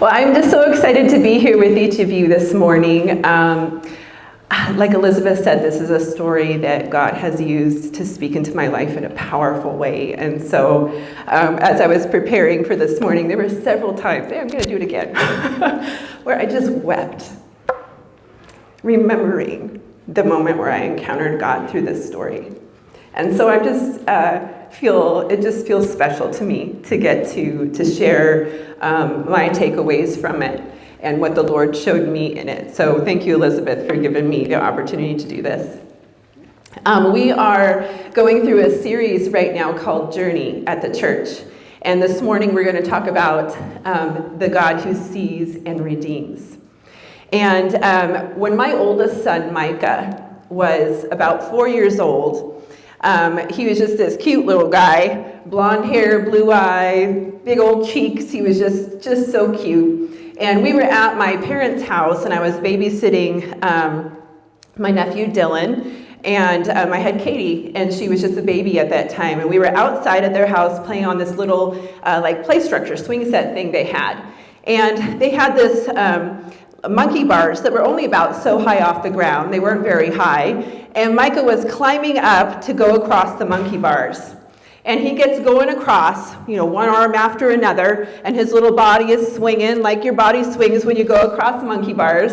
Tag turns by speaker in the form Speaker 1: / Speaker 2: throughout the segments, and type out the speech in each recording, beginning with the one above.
Speaker 1: Well, I'm just so excited to be here with each of you this morning. Like Elizabeth said, this is a story that God has used to speak into my life in a powerful way. And so as I was preparing for this morning, there were several times, I'm going to do it again, where I just wept, remembering the moment where I encountered God through this story. And so I just it just feels special to me to get to share my takeaways from it and what the Lord showed me in it. So thank you, Elizabeth, for giving me the opportunity to do this. We are going through a series right now called Journey at the Church. And this morning we're going to talk about the God who sees and redeems. And when my oldest son, Micah, was about 4 years old, he was just this cute little guy, blonde hair, blue eyes, big old cheeks. He was just so cute. And we were at my parents' house, and I was babysitting my nephew Dylan, and I had Katie, and she was just a baby at that time. And we were outside at their house playing on this little like play structure swing set thing they had. And they had this monkey bars that were only about so high off the ground. They weren't very high. And Micah was climbing up to go across the monkey bars. And he gets going across, one arm after another, and his little body is swinging like your body swings when you go across monkey bars.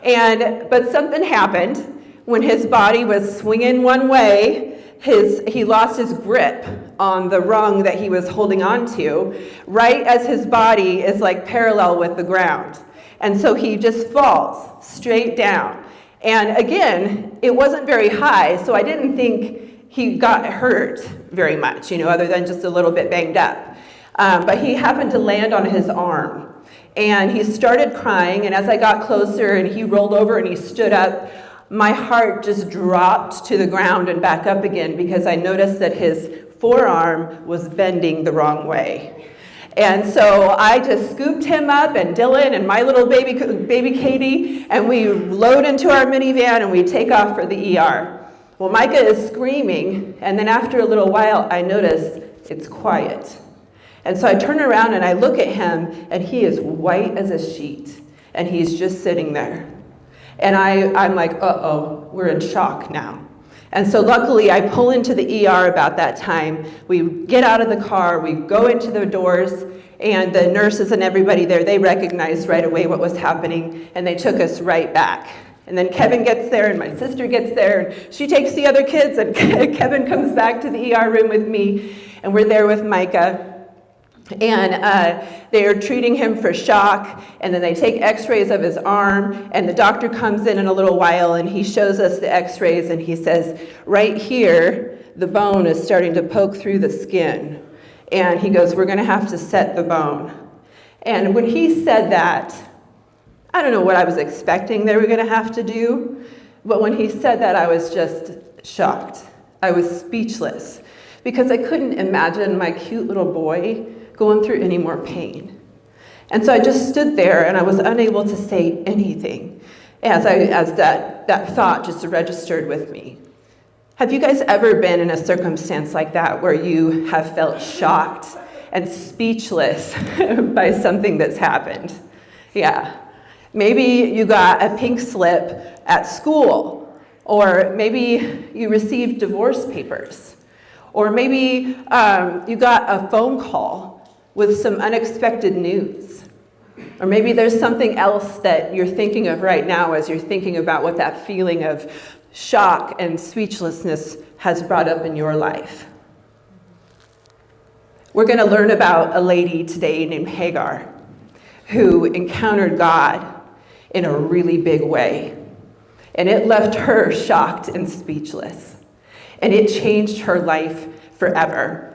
Speaker 1: But something happened when his body was swinging one way. He lost his grip on the rung that he was holding on to, right as his body is like parallel with the ground. And so he just falls straight down. And again, it wasn't very high, so I didn't think he got hurt very much, other than just a little bit banged up. But he happened to land on his arm. And he started crying, and as I got closer and he rolled over and he stood up, my heart just dropped to the ground and back up again because I noticed that his forearm was bending the wrong way. And so I just scooped him up, and Dylan and my little baby Katie, and we load into our minivan and we take off for the ER. Well, Micah is screaming, and then after a little while, I notice it's quiet. And so I turn around and I look at him, and he is white as a sheet, and he's just sitting there. And I'm like, uh-oh, we're in shock now. And so luckily, I pull into the ER about that time. We get out of the car, we go into the doors, and the nurses and everybody there, they recognized right away what was happening, and they took us right back. And then Kevin gets there, and my sister gets there, and she takes the other kids, and Kevin comes back to the ER room with me, and we're there with Micah. And they are treating him for shock, and then they take x-rays of his arm, and the doctor comes in a little while, and he shows us the x-rays, and he says, right here, the bone is starting to poke through the skin. And he goes, we're going to have to set the bone. And when he said that, I don't know what I was expecting they were going to have to do, but when he said that, I was just shocked. I was speechless, because I couldn't imagine my cute little boy going through any more pain. And so I just stood there, and I was unable to say anything as that thought just registered with me. Have you guys ever been in a circumstance like that where you have felt shocked and speechless by something that's happened? Yeah. Maybe you got a pink slip at school, or maybe you received divorce papers, or maybe you got a phone call with some unexpected news. Or maybe there's something else that you're thinking of right now as you're thinking about what that feeling of shock and speechlessness has brought up in your life. We're going to learn about a lady today named Hagar who encountered God in a really big way. And it left her shocked and speechless. And it changed her life forever.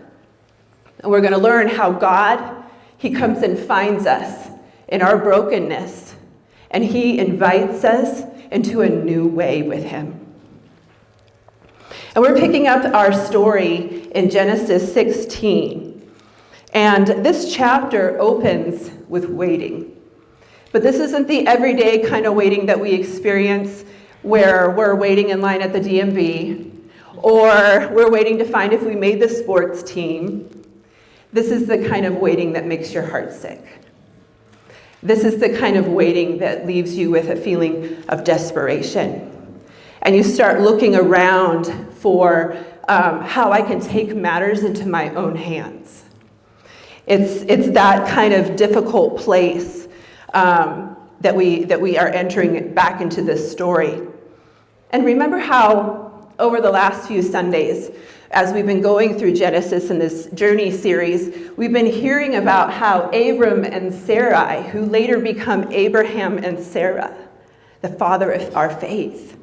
Speaker 1: And we're going to learn how God, he comes and finds us in our brokenness, and he invites us into a new way with him. And we're picking up our story in Genesis 16. And this chapter opens with waiting. But this isn't the everyday kind of waiting that we experience where we're waiting in line at the DMV, or we're waiting to find if we made the sports team. This is the kind of waiting that makes your heart sick. This is the kind of waiting that leaves you with a feeling of desperation. And you start looking around for how I can take matters into my own hands. It's that kind of difficult place that we are entering back into this story. And remember how over the last few Sundays, as we've been going through Genesis in this journey series, we've been hearing about how Abram and Sarai, who later become Abraham and Sarah, the father of our faith,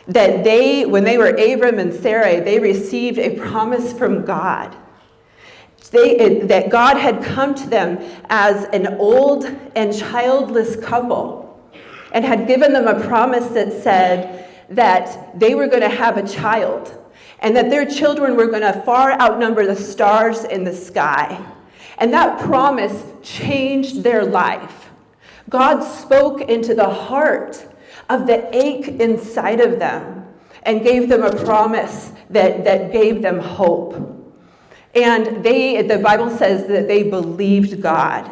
Speaker 1: that when they were Abram and Sarai, they received a promise from God. That God had come to them as an old and childless couple and had given them a promise that said that they were going to have a child and that their children were going to far outnumber the stars in the sky. And that promise changed their life. God spoke into the heart of the ache inside of them and gave them a promise that gave them hope. And the Bible says that they believed God.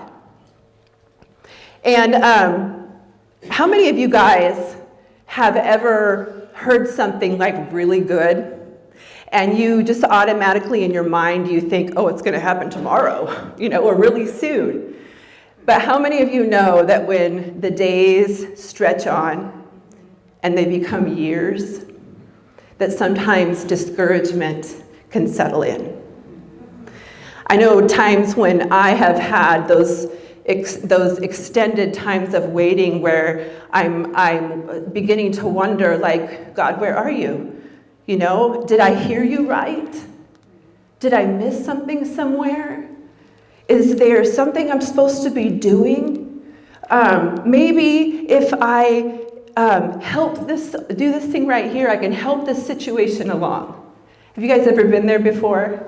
Speaker 1: And how many of you guys have ever heard something like really good, and you just automatically in your mind you think, oh, it's going to happen tomorrow, or really soon? But how many of you know that when the days stretch on and they become years, that sometimes discouragement can settle in? I know times when I have had those extended times of waiting where I'm beginning to wonder, like, God, where are you? Did I hear you right? Did I miss something somewhere? Is there something I'm supposed to be doing? Maybe if I do this thing right here, I can help this situation along. Have you guys ever been there before?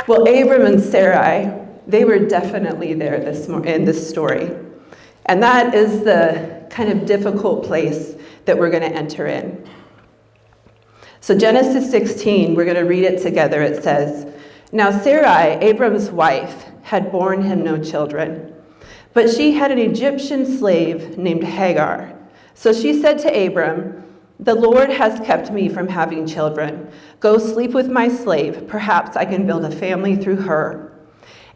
Speaker 1: Well, Abram and Sarai, they were definitely there in this story. And that is the kind of difficult place that we're going to enter in. So Genesis 16, we're going to read it together. It says, "Now Sarai, Abram's wife, had borne him no children, but she had an Egyptian slave named Hagar. So she said to Abram, 'The Lord has kept me from having children. Go sleep with my slave. Perhaps I can build a family through her.'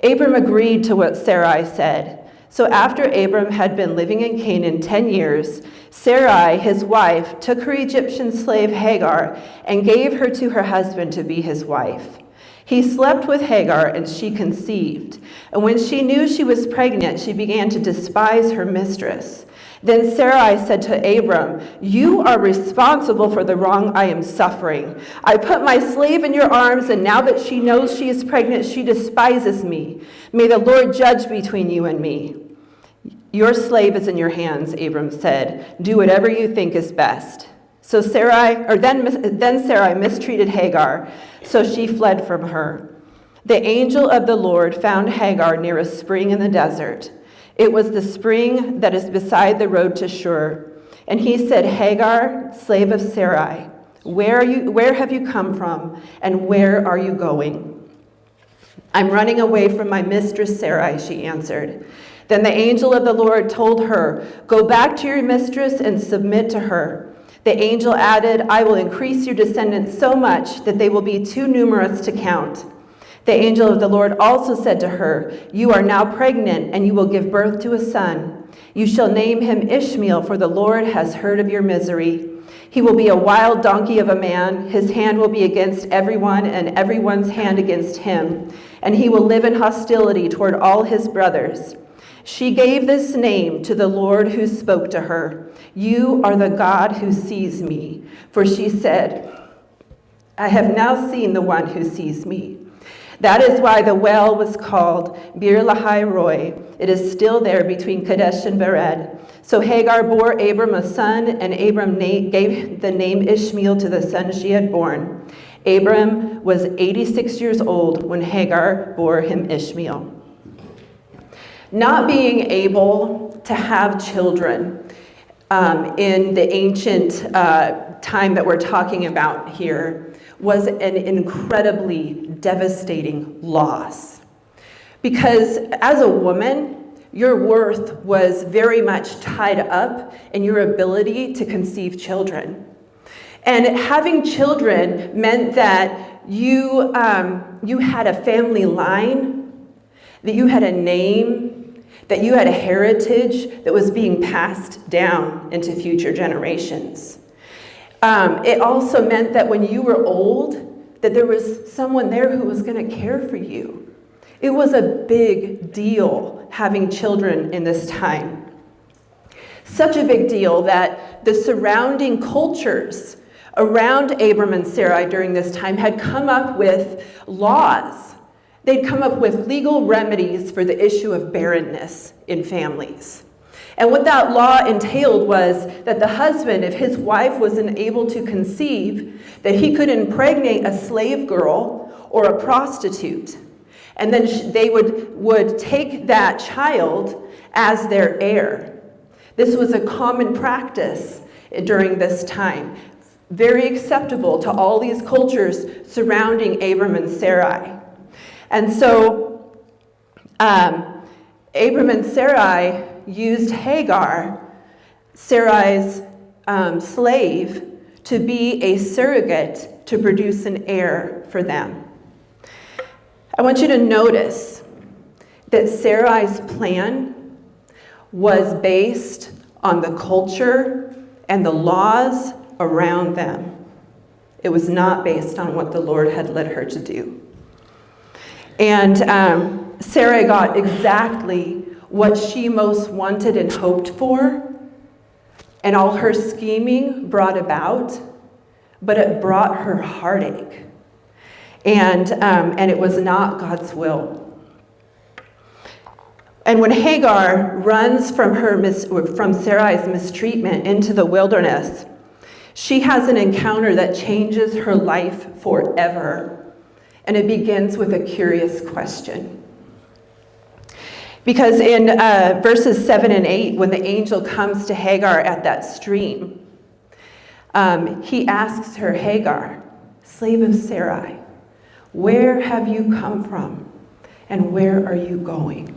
Speaker 1: Abram agreed to what Sarai said. So after Abram had been living in Canaan 10 years, Sarai, his wife, took her Egyptian slave Hagar and gave her to her husband to be his wife. He slept with Hagar and she conceived. And when she knew she was pregnant, she began to despise her mistress. Then Sarai said to Abram, 'You are responsible for the wrong I am suffering. I put my slave in your arms, and now that she knows she is pregnant, she despises me. May the Lord judge between you and me.' 'Your slave is in your hands,' Abram said. 'Do whatever you think is best.' So then Sarai mistreated Hagar, so she fled from her. The angel of the Lord found Hagar near a spring in the desert. It was the spring that is beside the road to Shur. And he said, 'Hagar, slave of Sarai, where have you come from, and where are you going?' 'I'm running away from my mistress Sarai,' she answered. Then the angel of the Lord told her, 'Go back to your mistress and submit to her.' The angel added, 'I will increase your descendants so much that they will be too numerous to count.' The angel of the Lord also said to her, 'You are now pregnant, and you will give birth to a son. You shall name him Ishmael, for the Lord has heard of your misery. He will be a wild donkey of a man. His hand will be against everyone, and everyone's hand against him. And he will live in hostility toward all his brothers.' She gave this name to the Lord who spoke to her, 'You are the God who sees me.' For she said, 'I have now seen the one who sees me.' That is why the well was called Bir Lahai Roi. It is still there between Kadesh and Bered. So Hagar bore Abram a son, and Abram gave the name Ishmael to the son she had born. Abram was 86 years old when Hagar bore him Ishmael." Not being able to have children in the ancient time that we're talking about here was an incredibly devastating loss. Because as a woman, your worth was very much tied up in your ability to conceive children. And having children meant that you had a family line, that you had a name, that you had a heritage that was being passed down into future generations. It also meant that when you were old, that there was someone there who was going to care for you. It was a big deal having children in this time. Such a big deal that the surrounding cultures around Abram and Sarai during this time had come up with laws. They'd come up with legal remedies for the issue of barrenness in families. And what that law entailed was that the husband, if his wife wasn't able to conceive, that he could impregnate a slave girl or a prostitute. And then they would take that child as their heir. This was a common practice during this time, very acceptable to all these cultures surrounding Abram and Sarai. And so Abram and Sarai used Hagar, Sarai's slave, to be a surrogate to produce an heir for them. I want you to notice that Sarai's plan was based on the culture and the laws around them. It was not based on what the Lord had led her to do. And Sarai got exactly what she most wanted and hoped for, and all her scheming brought about, but it brought her heartache. And it was not God's will. And when Hagar runs from Sarai's mistreatment into the wilderness, she has an encounter that changes her life forever. And it begins with a curious question. Because in verses 7 and 8, when the angel comes to Hagar at that stream, he asks her, Hagar, slave of Sarai, where have you come from, and where are you going?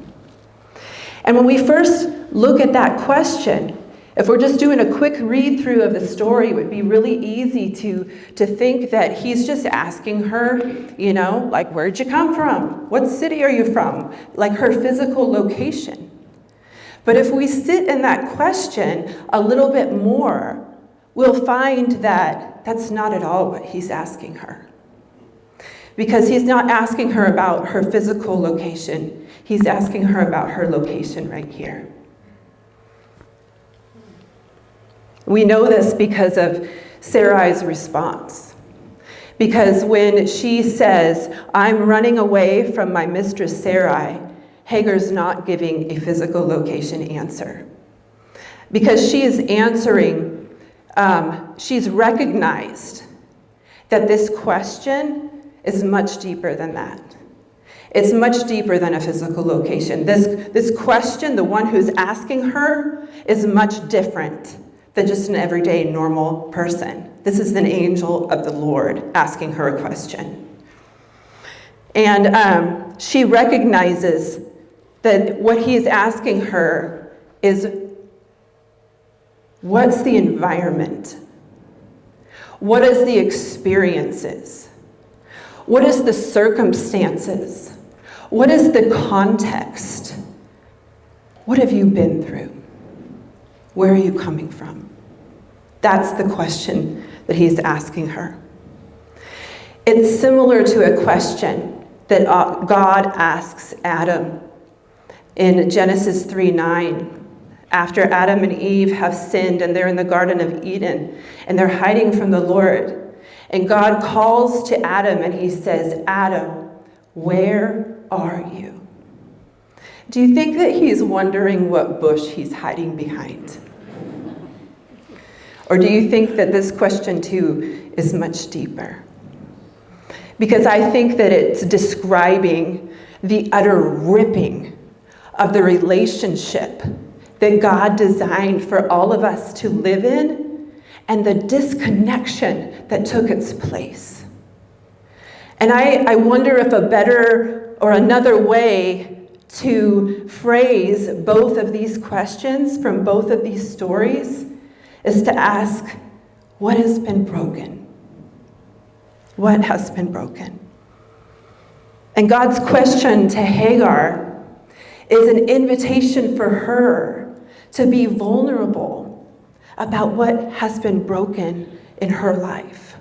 Speaker 1: And when we first look at that question, if we're just doing a quick read through of the story, it would be really easy to think that he's just asking her, like, where'd you come from? What city are you from? Like her physical location. But if we sit in that question a little bit more, we'll find that that's not at all what he's asking her. Because he's not asking her about her physical location. He's asking her about her location right here. We know this because of Sarai's response. Because when she says, I'm running away from my mistress Sarai, Hagar's not giving a physical location answer. Because she is answering, she's recognized that this question is much deeper than that. It's much deeper than a physical location. This question, the one who's asking her, is much different than just an everyday normal person. This is an angel of the Lord asking her a question. And she recognizes that what he's asking her is, what's the environment? What is the experiences? What is the circumstances? What is the context? What have you been through? Where are you coming from? That's the question that he's asking her. It's similar to a question that God asks Adam in Genesis 3:9. After Adam and Eve have sinned and they're in the Garden of Eden and they're hiding from the Lord. And God calls to Adam and he says, Adam, where are you? Do you think that he's wondering what bush he's hiding behind? Or do you think that this question too is much deeper? Because I think that it's describing the utter ripping of the relationship that God designed for all of us to live in, and the disconnection that took its place. And I wonder if a better or another way to phrase both of these questions from both of these stories is to ask, what has been broken? What has been broken? And God's question to Hagar is an invitation for her to be vulnerable about what has been broken in her life.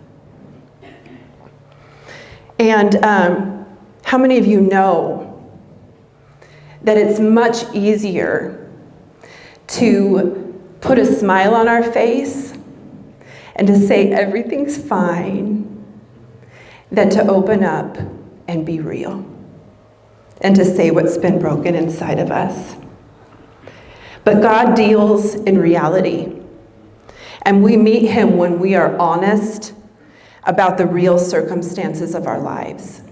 Speaker 1: And how many of you know that it's much easier to put a smile on our face and to say everything's fine than to open up and be real and to say what's been broken inside of us? But God deals in reality, and we meet him when we are honest about the real circumstances of our lives.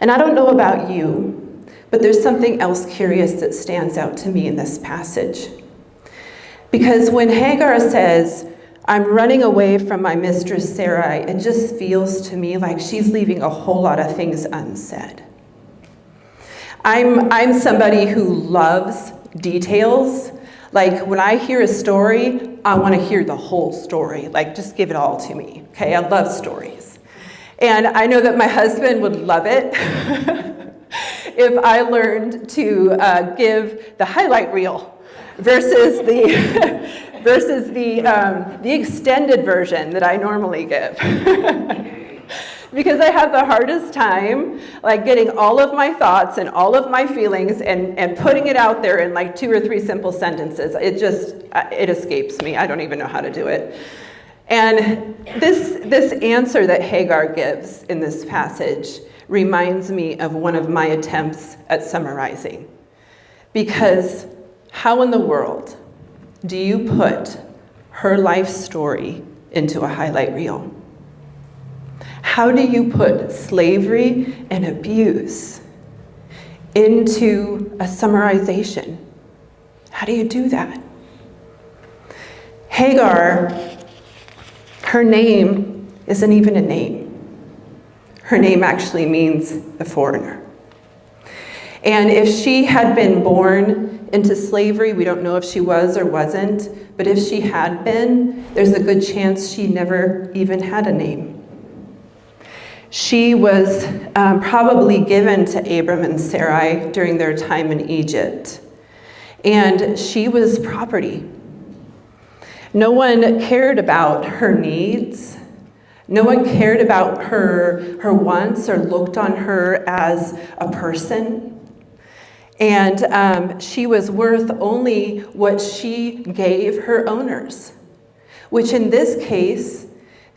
Speaker 1: And I don't know about you, but there's something else curious that stands out to me in this passage. Because when Hagar says, I'm running away from my mistress Sarai, it just feels to me like she's leaving a whole lot of things unsaid. I'm somebody who loves details. Like when I hear a story, I want to hear the whole story. Like just give it all to me, okay? I love stories. And I know that my husband would love it if I learned to give the highlight reel versus the extended version that I normally give. Because I have the hardest time like getting all of my thoughts and all of my feelings and putting it out there in like 2 or 3 simple sentences. It escapes me. I don't even know how to do it. And this answer that Hagar gives in this passage reminds me of one of my attempts at summarizing. Because how in the world do you put her life story into a highlight reel? How do you put slavery and abuse into a summarization? How do you do that? Hagar, her name isn't even a name. Her name actually means the foreigner. And if she had been born into slavery, we don't know if she was or wasn't, but if she had been, there's a good chance she never even had a name. She was probably given to Abram and Sarai during their time in Egypt. And she was property. No one cared about her needs. No one cared about her wants or looked on her as a person. And she was worth only what she gave her owners, which in this case,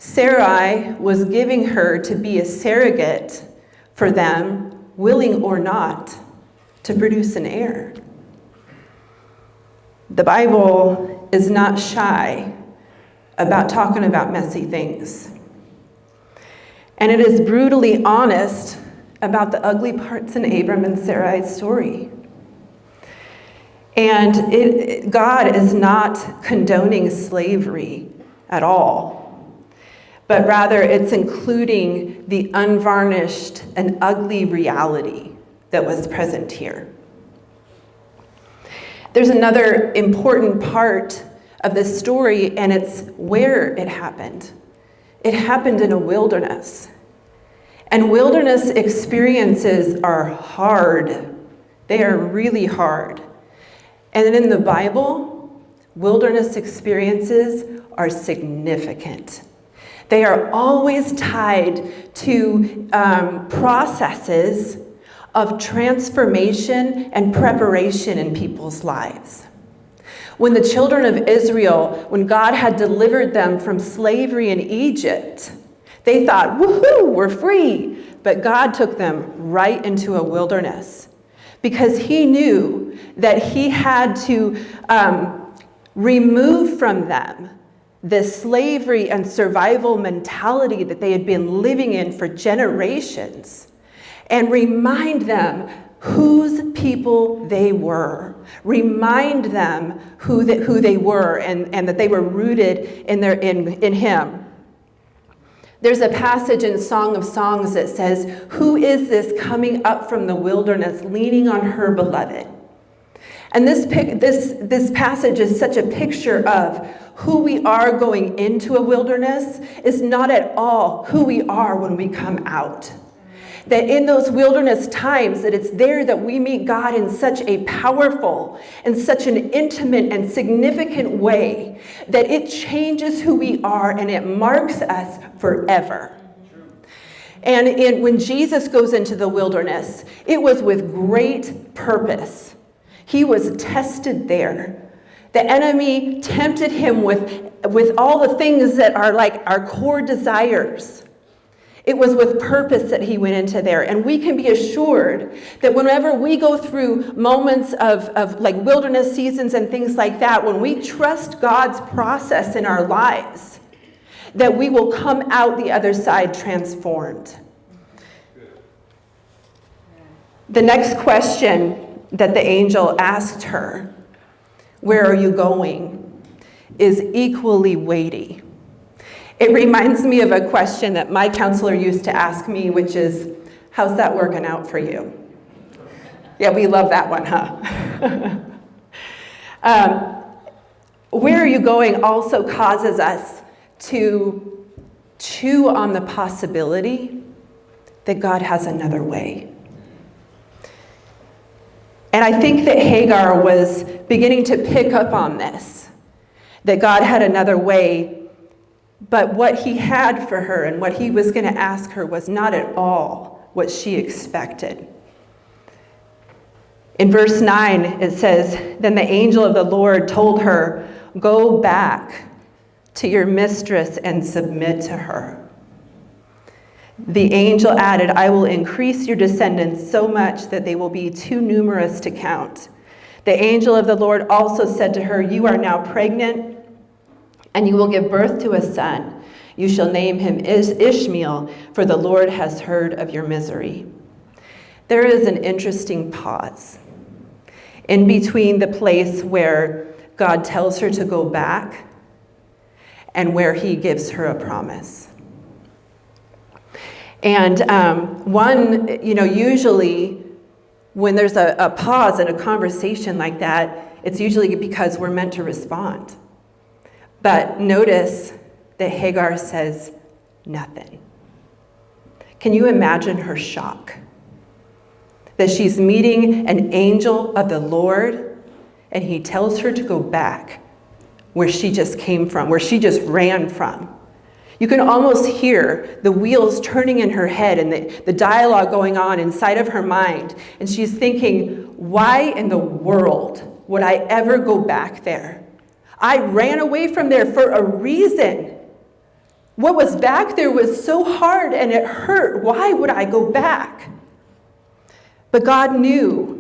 Speaker 1: Sarai was giving her to be a surrogate for them, willing or not, to produce an heir. The Bible is not shy about talking about messy things. And it is brutally honest about the ugly parts in Abram and Sarai's story. And God is not condoning slavery at all, but rather it's including the unvarnished and ugly reality that was present here. There's another important part of this story, and it's where it happened. It happened in a wilderness. And wilderness experiences are hard. They are really hard. And in the Bible, wilderness experiences are significant. They are always tied to processes of transformation and preparation in people's lives. When the children of Israel, when God had delivered them from slavery in Egypt, they thought, woohoo, we're free. But God took them right into a wilderness because he knew that he had to remove from them the slavery and survival mentality that they had been living in for generations and remind them whose people they were. Remind them who they were and that they were rooted in him. There's a passage in Song of Songs that says, "Who is this coming up from the wilderness, leaning on her beloved?" And this passage is such a picture of who we are going into a wilderness is not at all who we are when we come out. That in those wilderness times, that it's there that we meet God in such a powerful and such an intimate and significant way that it changes who we are and it marks us forever. And when Jesus goes into the wilderness, it was with great purpose. He was tested there. The enemy tempted him with all the things that are like our core desires. It was with purpose that he went into there. And we can be assured that whenever we go through moments of like wilderness seasons and things like that, when we trust God's process in our lives, that we will come out the other side transformed. The next question that the angel asked her, "Where are you going?" is equally weighty. It reminds me of a question that my counselor used to ask me, which is, "How's that working out for you?" Yeah, we love that one, huh? Where are you going also causes us to chew on the possibility that God has another way. And I think that Hagar was beginning to pick up on this, that God had another way. But what he had for her and what he was going to ask her was not at all what she expected. In verse 9, it says, "Then the angel of the Lord told her, 'Go back to your mistress and submit to her.' The angel added, 'I will increase your descendants so much that they will be too numerous to count.' The angel of the Lord also said to her, 'You are now pregnant, and you will give birth to a son. You shall name him Ishmael, for the Lord has heard of your misery.'" There is an interesting pause in between the place where God tells her to go back and where he gives her a promise. And usually when there's a pause in a conversation like that, it's usually because we're meant to respond. But notice that Hagar says nothing. Can you imagine her shock? That she's meeting an angel of the Lord, and he tells her to go back where she just came from, where she just ran from. You can almost hear the wheels turning in her head and the dialogue going on inside of her mind. And she's thinking, why in the world would I ever go back there? I ran away from there for a reason. What was back there was so hard and it hurt. Why would I go back? But God knew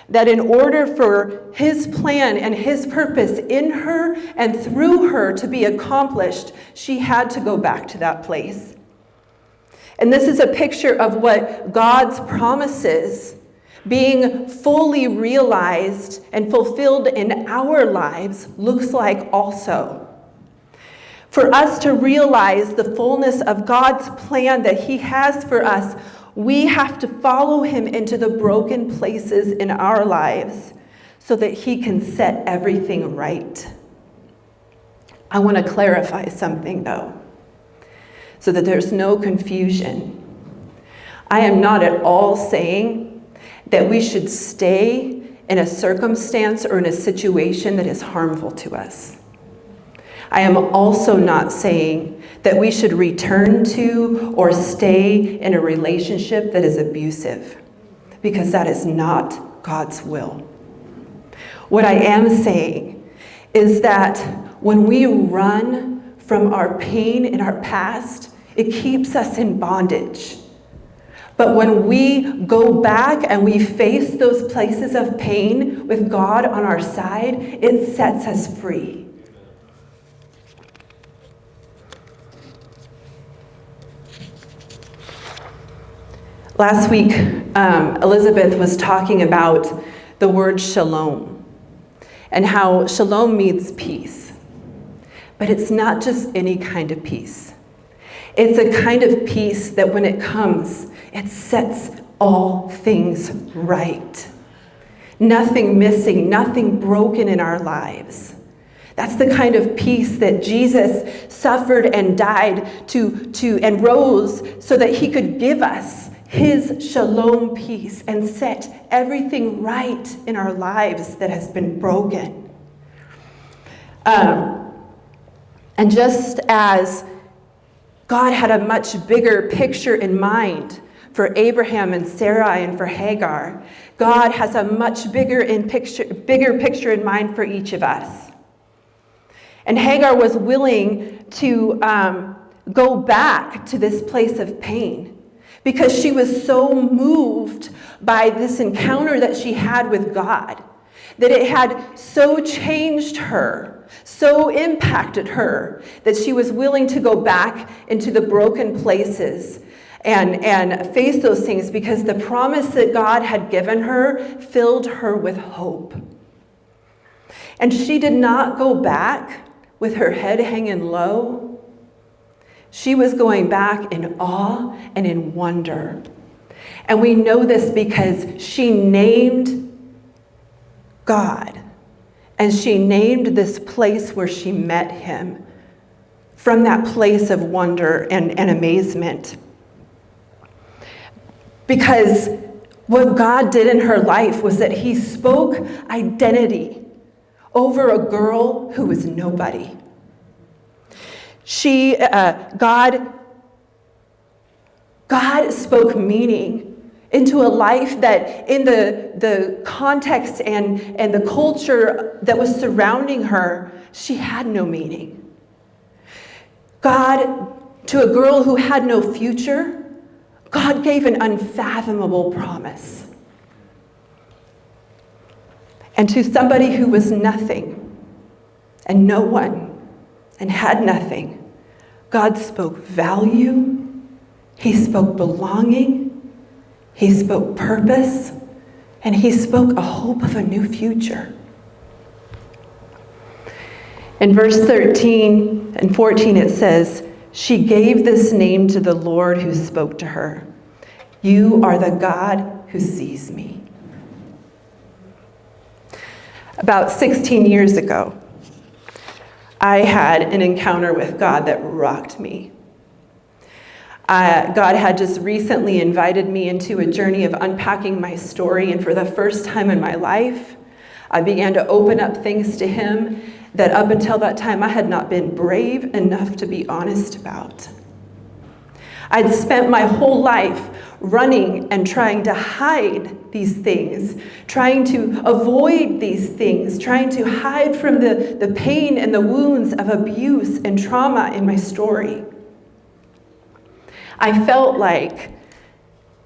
Speaker 1: that in order for his plan and his purpose in her and through her to be accomplished, she had to go back to that place. And this is a picture of what God's promises being fully realized and fulfilled in our lives looks like also. For us to realize the fullness of God's plan that he has for us, we have to follow him into the broken places in our lives so that he can set everything right. I want to clarify something, though, so that there's no confusion. I am not at all saying that we should stay in a circumstance or in a situation that is harmful to us. I am also not saying that we should return to or stay in a relationship that is abusive, because that is not God's will. What I am saying is that when we run from our pain in our past, it keeps us in bondage. But when we go back and we face those places of pain with God on our side, it sets us free. Last week, Elizabeth was talking about the word shalom and how shalom means peace. But it's not just any kind of peace. It's a kind of peace that when it comes, it sets all things right. Nothing missing, nothing broken in our lives. That's the kind of peace that Jesus suffered and died and rose so that he could give us his shalom peace and set everything right in our lives that has been broken. And just as God had a much bigger picture in mind for Abraham and Sarai and for Hagar, God has a much bigger picture in mind for each of us. And Hagar was willing to go back to this place of pain because she was so moved by this encounter that she had with God, that it had so changed her, so impacted her, that she was willing to go back into the broken places and face those things because the promise that God had given her filled her with hope. And she did not go back with her head hanging low. She was going back in awe and in wonder. And we know this because she named God. And she named this place where she met him from that place of wonder and amazement. Because what God did in her life was that he spoke identity over a girl who was nobody. God spoke meaning into a life that in the context and the culture that was surrounding her, she had no meaning. God, to a girl who had no future, God gave an unfathomable promise. And to somebody who was nothing and no one and had nothing, God spoke value, he spoke belonging, he spoke purpose, and he spoke a hope of a new future. In verse 13 and 14 it says, "She gave this name to the Lord who spoke to her. You are the God who sees me." About 16 years ago, I had an encounter with God that rocked me. God had just recently invited me into a journey of unpacking my story, and for the first time in my life, I began to open up things to him that up until that time I had not been brave enough to be honest about. I'd spent my whole life running and trying to hide these things, trying to avoid these things, trying to hide from the pain and the wounds of abuse and trauma in my story. I felt like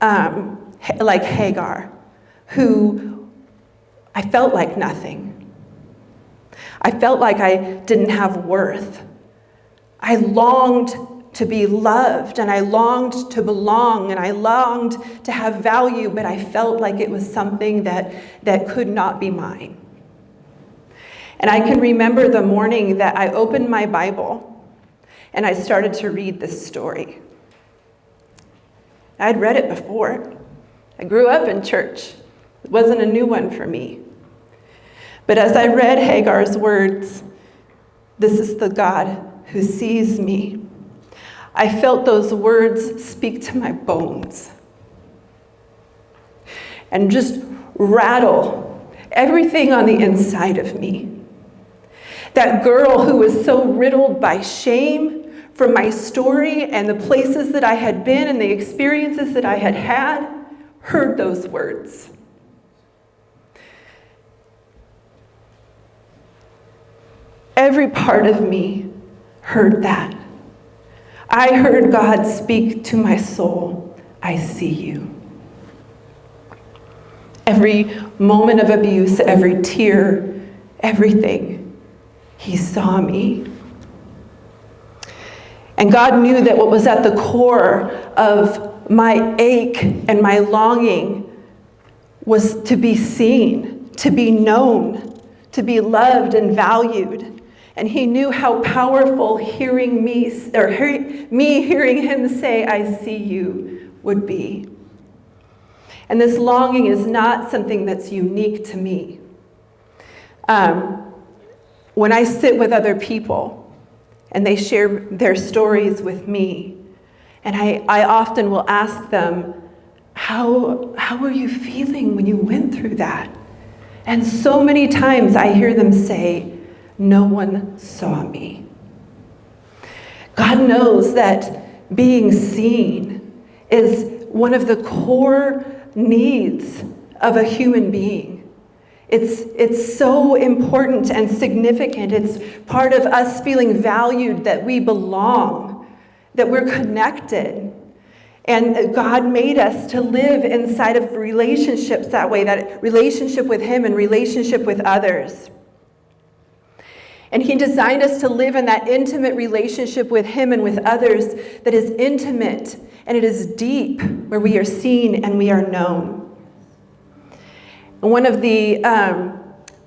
Speaker 1: Hagar, who I felt like nothing. I felt like I didn't have worth. I longed to be loved, and I longed to belong, and I longed to have value, but I felt like it was something that could not be mine. And I can remember the morning that I opened my Bible and I started to read this story. I'd read it before. I grew up in church. It wasn't a new one for me. But as I read Hagar's words, "This is the God who sees me," I felt those words speak to my bones and just rattle everything on the inside of me. That girl who was so riddled by shame from my story and the places that I had been and the experiences that I had had, heard those words. Every part of me heard that. I heard God speak to my soul, "I see you." Every moment of abuse, every tear, everything, he saw me. And God knew that what was at the core of my ache and my longing was to be seen, to be known, to be loved and valued. And he knew how powerful me hearing him say, "I see you," would be. And this longing is not something that's unique to me. When I sit with other people and they share their stories with me, and I often will ask them, how were you feeling when you went through that? And so many times I hear them say, "No one saw me." God knows that being seen is one of the core needs of a human being. It's so important and significant. It's part of us feeling valued, that we belong, that we're connected. And God made us to live inside of relationships that way, that relationship with him and relationship with others. And he designed us to live in that intimate relationship with him and with others that is intimate and it is deep, where we are seen and we are known. And one of the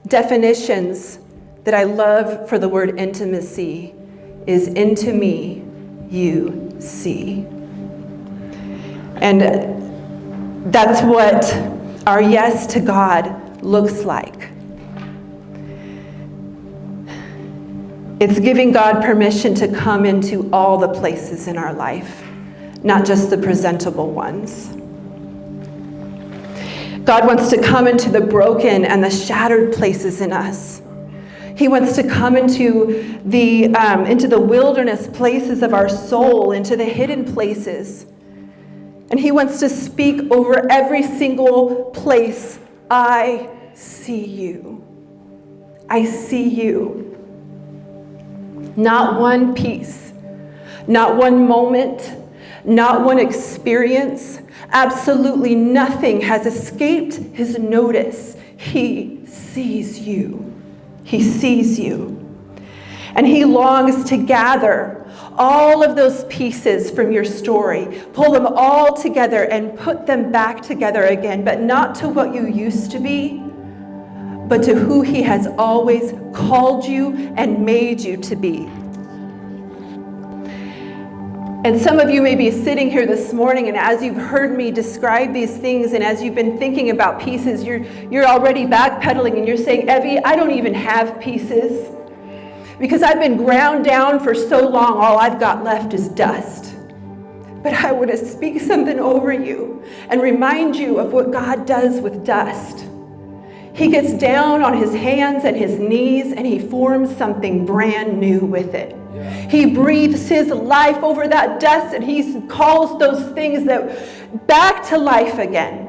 Speaker 1: definitions that I love for the word intimacy is, "Into me you see." And that's what our yes to God looks like. It's giving God permission to come into all the places in our life, not just the presentable ones. God wants to come into the broken and the shattered places in us. He wants to come into the wilderness places of our soul, into the hidden places. And he wants to speak over every single place. "I see you. I see you." Not one piece, not one moment, not one experience, absolutely nothing has escaped his notice. He sees you. He sees you. And he longs to gather all of those pieces from your story, pull them all together and put them back together again, but not to what you used to be, but to who he has always called you and made you to be. And some of you may be sitting here this morning, and as you've heard me describe these things, and as you've been thinking about pieces, you're already backpedaling and you're saying, "Evie, I don't even have pieces. Because I've been ground down for so long, all I've got left is dust." But I want to speak something over you and remind you of what God does with dust. He gets down on his hands and his knees and he forms something brand new with it. He breathes his life over that dust and he calls those things back to life again.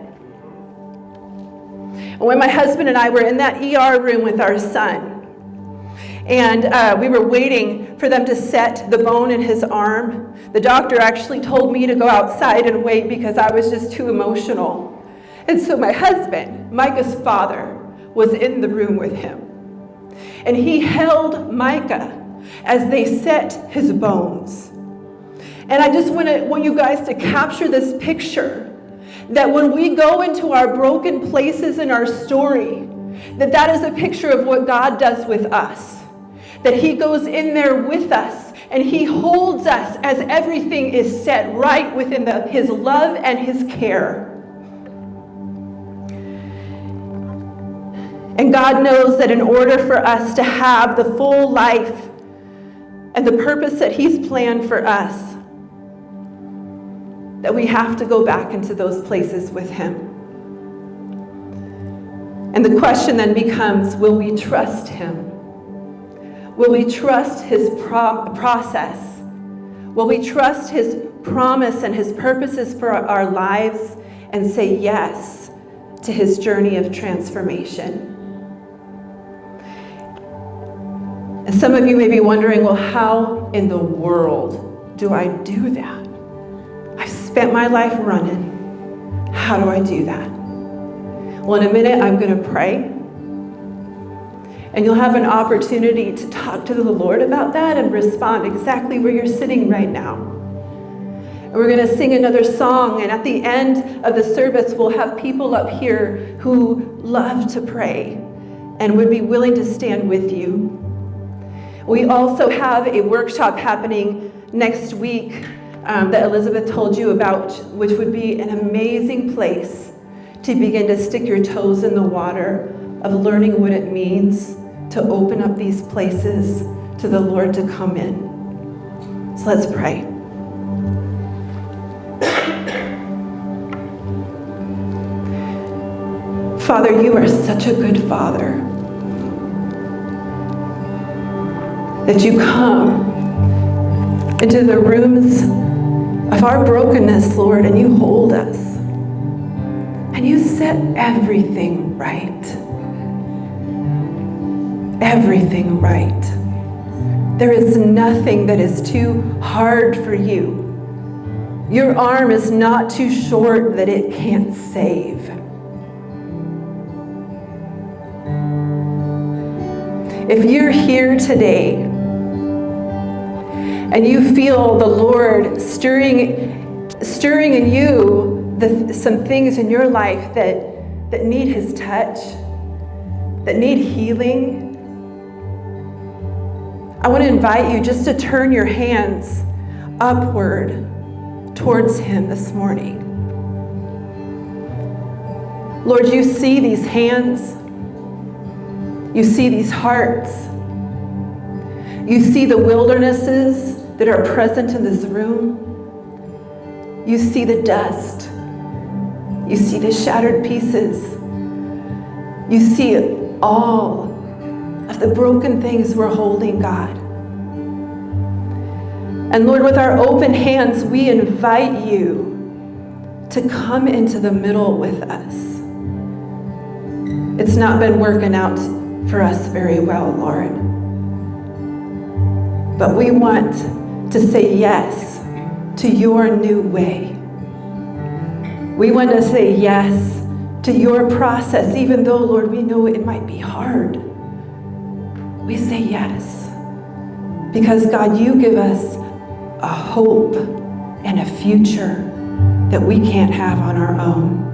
Speaker 1: And when my husband and I were in that ER room with our son, and we were waiting for them to set the bone in his arm, the doctor actually told me to go outside and wait because I was just too emotional. And so my husband, Micah's father, was in the room with him. And he held Micah as they set his bones. And I just want you guys to capture this picture, that when we go into our broken places in our story, that is a picture of what God does with us. That he goes in there with us and he holds us as everything is set right within his love and his care. And God knows that in order for us to have the full life and the purpose that he's planned for us, that we have to go back into those places with him. And the question then becomes, will we trust him? Will we trust his process? Will we trust his promise and his purposes for our lives and say yes to his journey of transformation? And some of you may be wondering, well, how in the world do I do that? I've spent my life running. How do I do that? Well, in a minute, I'm going to pray. And you'll have an opportunity to talk to the Lord about that and respond exactly where you're sitting right now. And we're going to sing another song. And at the end of the service, we'll have people up here who love to pray and would be willing to stand with you. We also have a workshop happening next week that Elizabeth told you about, which would be an amazing place to begin to stick your toes in the water of learning what it means to open up these places to the Lord to come in. So let's pray. Father, you are such a good Father that you come into the rooms of our brokenness, Lord, and you hold us. And you set everything right. Everything right. There is nothing that is too hard for you. Your arm is not too short that it can't save. If you're here today and you feel the Lord stirring in you some things in your life that need his touch, that need healing, I want to invite you just to turn your hands upward towards him this morning. Lord, you see these hands. You see these hearts. You see the wildernesses that are present in this room. You see the dust. You see the shattered pieces. You see all of the broken things we're holding, God. And Lord, with our open hands, we invite you to come into the middle with us. It's not been working out for us very well, Lord. But we want to say yes to your new way. We want to say yes to your process, even though, Lord, we know it might be hard. We say yes. Because, God, you give us a hope and a future that we can't have on our own.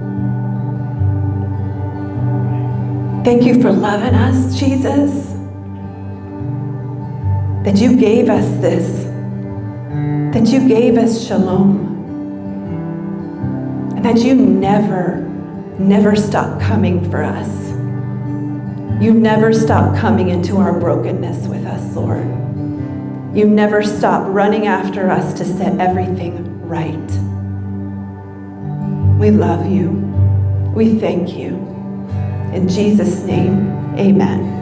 Speaker 1: Thank you for loving us, Jesus. That you gave us this. That you gave us shalom. And that you never stop coming for us. You never stop coming into our brokenness with us, Lord. You never stop running after us to set everything right. We love you. We thank you. In Jesus' name, amen.